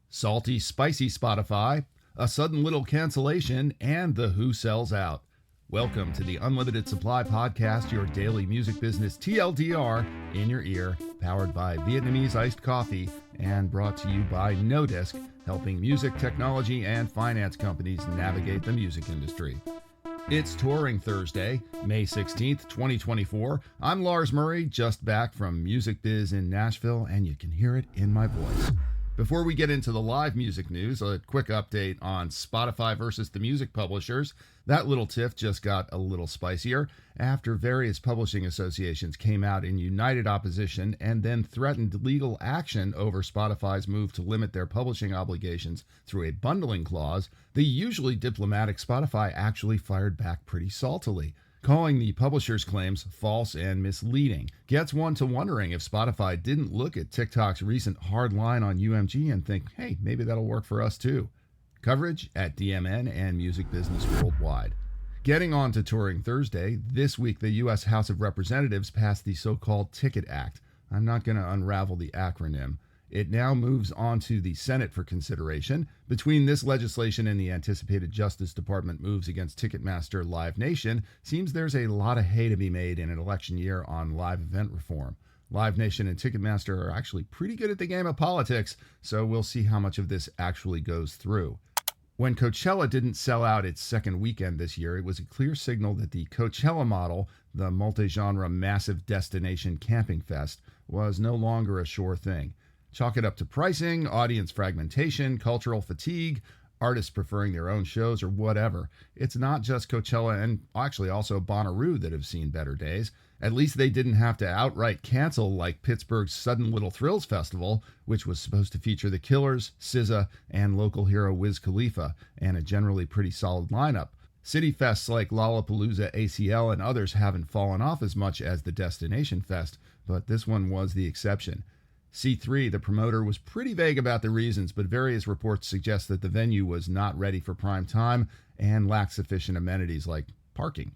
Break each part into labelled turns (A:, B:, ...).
A: salty, spicy Spotify, a sudden little cancellation, and the Who Sells Out. Welcome to the Unlimited Supply Podcast, your daily music business TLDR in your ear, powered by Vietnamese iced coffee, and brought to you by No Disc, helping music, technology, and finance companies navigate the music industry. It's Touring Thursday, May 16th, 2024. I'm Lars Murray, just back from Music Biz in Nashville, and you can hear it in my voice. Before we get into the live music news, a quick update on Spotify versus the music publishers. That little tiff just got a little spicier after various publishing associations came out in united opposition and then threatened legal action over Spotify's move to limit their publishing obligations through a bundling clause. The usually diplomatic Spotify actually fired back pretty saltily, calling the publisher's claims false and misleading. Gets one to wondering if Spotify didn't look at TikTok's recent hard line on UMG and think, hey, maybe that'll work for us too. Coverage at DMN and Music Business Worldwide. Getting on to Touring Thursday, this week the U.S. House of Representatives passed the so-called Ticket Act. I'm not going to unravel the acronym. It now moves on to the Senate for consideration. Between this legislation and the anticipated Justice Department moves against Ticketmaster Live Nation, seems there's a lot of hay to be made in an election year on live event reform. Live Nation and Ticketmaster are actually pretty good at the game of politics, so we'll see how much of this actually goes through. When Coachella didn't sell out its second weekend this year, it was a clear signal that the Coachella model, the multi-genre massive destination camping fest, was no longer a sure thing. Chalk it up to pricing, audience fragmentation, cultural fatigue, artists preferring their own shows, or whatever. It's not just Coachella and actually also Bonnaroo that have seen better days. At least they didn't have to outright cancel like Pittsburgh's Sudden Little Thrills Festival, which was supposed to feature The Killers, SZA, and local hero Wiz Khalifa, and a generally pretty solid lineup. City fests like Lollapalooza, ACL, and others haven't fallen off as much as the Destination Fest, but this one was the exception. C3, the promoter, was pretty vague about the reasons, but various reports suggest that the venue was not ready for prime time and lacked sufficient amenities like parking.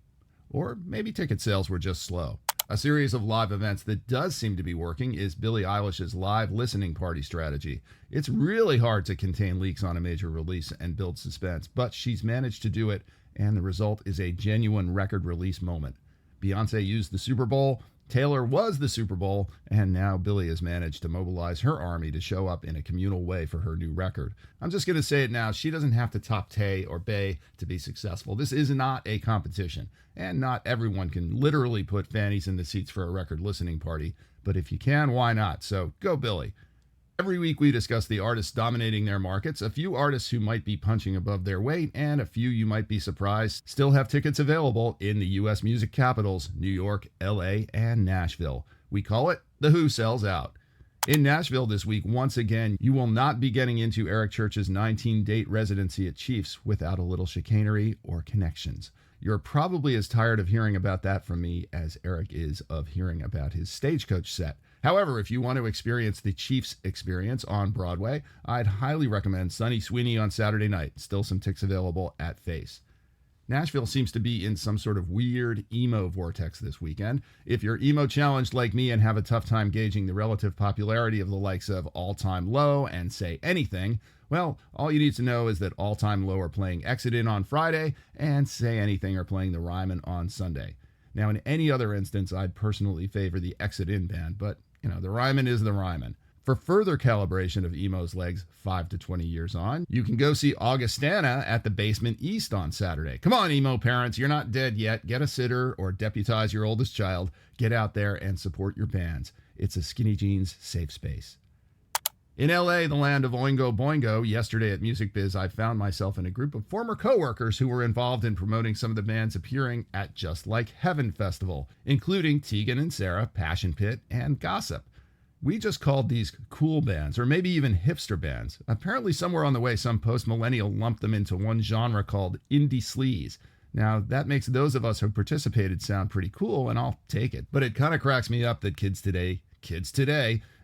A: Or maybe ticket sales were just slow. A series of live events that does seem to be working is Billie Eilish's live listening party strategy. It's really hard to contain leaks on a major release and build suspense, but she's managed to do it, and the result is a genuine record release moment. Beyoncé used the Super Bowl, Taylor was the Super Bowl, and now Billie has managed to mobilize her army to show up in a communal way for her new record. I'm just going to say it now, she doesn't have to top Tay or Bay to be successful. This is not a competition, and not everyone can literally put fannies in the seats for a record listening party, but if you can, why not? So go Billie. Every week we discuss the artists dominating their markets, a few artists who might be punching above their weight, and a few you might be surprised still have tickets available in the U.S. music capitals, New York, L.A., and Nashville. We call it the Who Sells Out. In Nashville this week, once again, you will not be getting into Eric Church's 19-date residency at Chiefs without a little chicanery or connections. You're probably as tired of hearing about that from me as Eric is of hearing about his Stagecoach set. However, if you want to experience the Chiefs experience on Broadway, I'd highly recommend Sunny Sweeney on Saturday night. Still some tickets available at Face. Nashville seems to be in some sort of weird emo vortex this weekend. If you're emo challenged like me and have a tough time gauging the relative popularity of the likes of All Time Low and Say Anything, well, all you need to know is that All Time Low are playing Exit In on Friday and Say Anything are playing the Ryman on Sunday. Now, in any other instance, I'd personally favor the Exit In band, but the Ryman is the Ryman. For further calibration of emo's legs 5 to 20 years on, you can go see Augustana at the Basement East on Saturday. Come on, emo parents, you're not dead yet. Get a sitter or deputize your oldest child. Get out there and support your bands. It's a skinny jeans safe space. In LA, the land of Oingo Boingo, yesterday at Music Biz, I found myself in a group of former coworkers who were involved in promoting some of the bands appearing at Just Like Heaven Festival, including Tegan and Sarah, Passion Pit, and Gossip. We just called these cool bands, or maybe even hipster bands. Apparently somewhere on the way, some post-millennial lumped them into one genre called indie sleaze. Now, that makes those of us who participated sound pretty cool, and I'll take it. But it kind of cracks me up that kids today,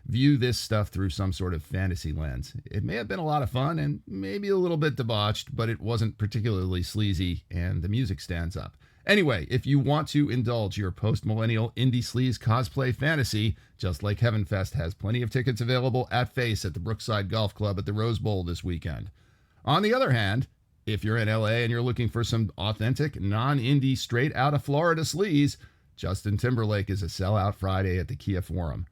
A: view this stuff through some sort of fantasy lens. It may have been a lot of fun and maybe a little bit debauched, but it wasn't particularly sleazy, and the music stands up. Anyway, if you want to indulge your post-millennial indie sleaze cosplay fantasy, Just Like Heaven Fest has plenty of tickets available at Face at the Brookside Golf Club at the Rose Bowl this weekend. On the other hand, if you're in LA and you're looking for some authentic, non-indie, straight out of Florida sleaze, Justin Timberlake is a sellout Friday at the Kia Forum.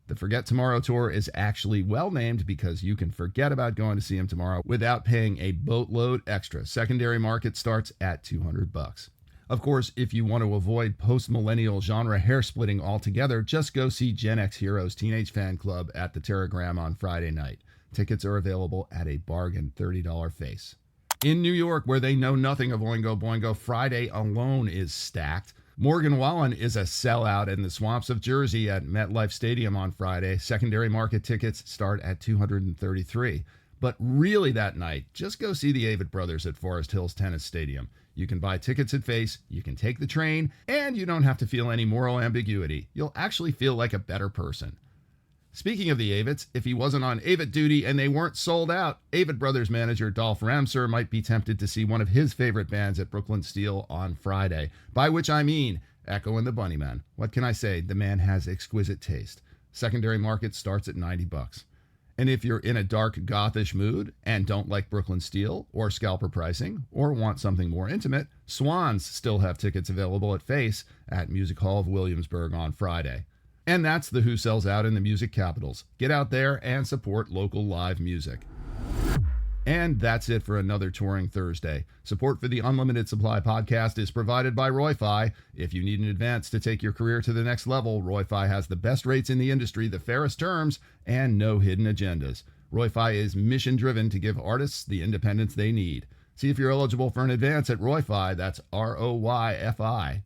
A: The Forget Tomorrow tour is actually well named because you can forget about going to see him tomorrow without paying a boatload extra. Secondary market starts at $200. Of course, if you want to avoid post-millennial genre hair-splitting altogether, just go see Gen X Heroes Teenage Fan Club at the Terragram on Friday night. Tickets are available at a bargain $30 Face. In New York, where they know nothing of Oingo Boingo, Friday alone is stacked. Morgan Wallen is a sellout in the swamps of Jersey at MetLife Stadium on Friday. Secondary market tickets start at $233. But really that night, just go see the Avett Brothers at Forest Hills Tennis Stadium. You can buy tickets at Face, you can take the train, and you don't have to feel any moral ambiguity. You'll actually feel like a better person. Speaking of the Avetts, if he wasn't on Avett duty and they weren't sold out, Avett Brothers manager Dolph Ramser might be tempted to see one of his favorite bands at Brooklyn Steel on Friday. By which I mean Echo and the Bunnymen. What can I say? The man has exquisite taste. Secondary market starts at $90. And if you're in a dark gothish mood and don't like Brooklyn Steel or scalper pricing or want something more intimate, Swans still have tickets available at Face at Music Hall of Williamsburg on Friday. And that's the Who Sells Out in the music capitals. Get out there and support local live music. And that's it for another Touring Thursday. Support for the Unlimited Supply podcast is provided by Roy-Fi. If you need an advance to take your career to the next level, Roy-Fi has the best rates in the industry, the fairest terms, and no hidden agendas. Roy-Fi is mission-driven to give artists the independence they need. See if you're eligible for an advance at Roy-Fi. That's ROYFI.com.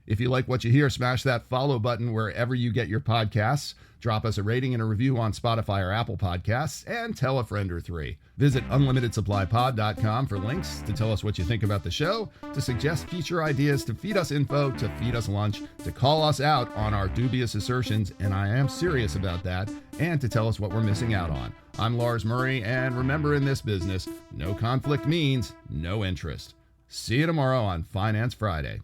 A: If you like what you hear, smash that follow button wherever you get your podcasts. Drop us a rating and a review on Spotify or Apple Podcasts, and tell a friend or three. Visit unlimitedsupplypod.com for links to tell us what you think about the show, to suggest future ideas, to feed us info, to feed us lunch, to call us out on our dubious assertions, and I am serious about that, and to tell us what we're missing out on. I'm Lars Murray, and remember, in this business, no conflict means no interest. See you tomorrow on Finance Friday.